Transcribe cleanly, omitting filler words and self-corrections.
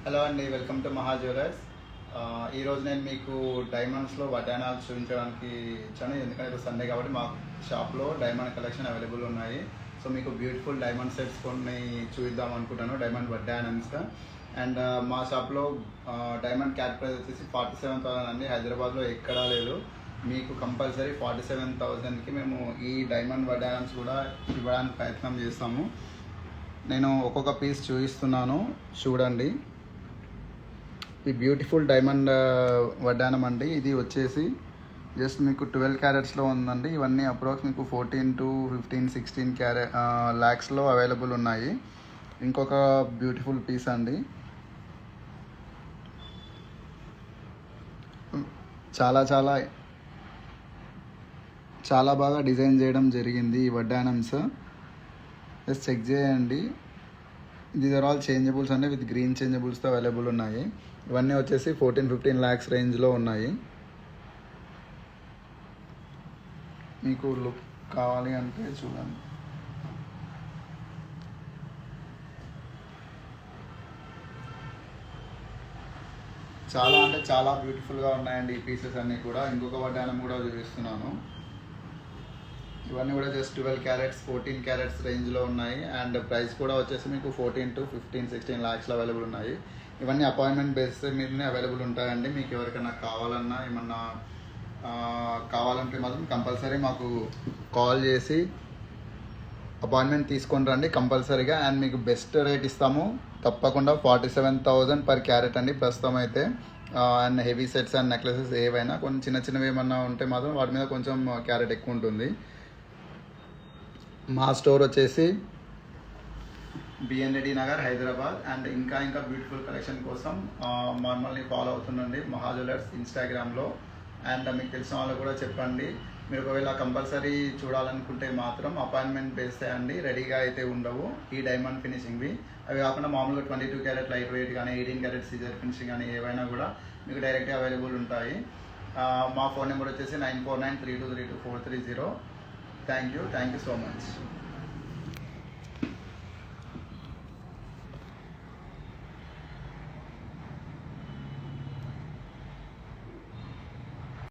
Hello అండి, welcome to మహా jewellers. ఈరోజు నేను మీకు డైమండ్స్లో వడ్డానాలు చూపించడానికి ఇచ్చాను. ఎందుకంటే ఇప్పుడు సండే కాబట్టి మా షాప్లో డైమండ్ కలెక్షన్ అవైలబుల్ ఉన్నాయి. సో మీకు బ్యూటిఫుల్ డైమండ్ సెట్స్ కొన్ని చూద్దాం అనుకుంటాను, డైమండ్ వడ్డానమ్స్. అండ్ మా షాప్లో డైమండ్ క్యాట్ ప్రైస్ వచ్చేసి 47,000 అండి. హైదరాబాద్లో ఎక్కడా లేదు. మీకు కంపల్సరీ 47,000కి మేము ఈ డైమండ్ వడ్డానమ్స్ కూడా ఇవ్వడానికి ప్రయత్నం చేస్తాము. నేను ఒక్కొక్క పీస్ చూపిస్తున్నాను, చూడండి. ఈ బ్యూటిఫుల్ డైమండ్ వడ్డానం అండి. ఇది వచ్చేసి జస్ట్ మీకు 12 క్యారెట్స్లో ఉందండి. ఇవన్నీ అప్రాక్స్ మీకు 14 to 15, 16 ల్యాక్స్లో అవైలబుల్ ఉన్నాయి. ఇంకొక బ్యూటిఫుల్ పీస్ అండి. చాలా చాలా చాలా బాగా డిజైన్ చేయడం జరిగింది ఈ వడ్డానమ్స్. జస్ట్ చెక్ చేయండి. దీస్ ఆర్ ఆల్ చేంజబుల్స్ అండి, విత్ గ్రీన్ చేంజబుల్స్తో అవైలబుల్ ఉన్నాయి. ఇవన్నీ వచ్చేసి 14-15 ల్యాక్స్ రేంజ్లో ఉన్నాయి. మీకు లుక్ కావాలి అంటే చూడండి. చాలా అంటే చాలా బ్యూటిఫుల్గా ఉన్నాయండి ఈ పీసెస్ అన్నీ కూడా. ఇంకొక వడ్డానం కూడా చూపిస్తున్నాను. ఇవన్నీ కూడా జస్ట్ 12 క్యారెట్స్, 14 క్యారెట్స్ రేంజ్లో ఉన్నాయి. అండ్ ప్రైస్ కూడా వచ్చేసి మీకు 14 to 15, 16 ల్యాక్స్లో అవైలబుల్ ఉన్నాయి. ఇవన్నీ అపాయింట్మెంట్ బేస్ మీదనే అవైలబుల్ ఉంటాయండి. మీకు ఎవరికైనా కావాలన్నా ఏమన్నా కావాలంటే మాత్రం కంపల్సరీ మాకు కాల్ చేసి అపాయింట్మెంట్ తీసుకొని రండి కంపల్సరీగా. అండ్ మీకు బెస్ట్ రేట్ ఇస్తాము తప్పకుండా. 47,000 పర్ క్యారెట్ అండి ప్రస్తుతం అయితే. And heavy sets and necklaces ఏవైనా కొన్ని చిన్న చిన్నవి ఏమన్నా ఉంటే మాత్రం వాటి మీద కొంచెం క్యారెట్ ఎక్కువ ఉంటుంది. మా స్టోర్ వచ్చేసి బిఎన్ రెడ్డి నగర్, హైదరాబాద్. అండ్ ఇంకా బ్యూటిఫుల్ కలెక్షన్ కోసం మమ్మల్ని ఫాలో అవుతుండండి మహా జ్యువెలర్స్ ఇన్స్టాగ్రామ్లో. అండ్ మీకు తెలిసిన వాళ్ళు కూడా చెప్పండి. మీరు ఒకవేళ కంపల్సరీ చూడాలనుకుంటే మాత్రం అపాయింట్మెంట్ బేస్ అండి, రెడీగా అయితే ఉండవు ఈ డైమండ్ ఫినిషింగ్వి. అవి కాకుండా మామూలుగా 22 క్యారెట్ లైట్ వెయిట్ కానీ 18 క్యారెట్ సీజర్ ఫినిషింగ్ కానీ ఏవైనా కూడా మీకు డైరెక్ట్గా అవైలబుల్ ఉంటాయి. మా ఫోన్ నెంబర్ వచ్చేసి 9493232430. Thank you so much.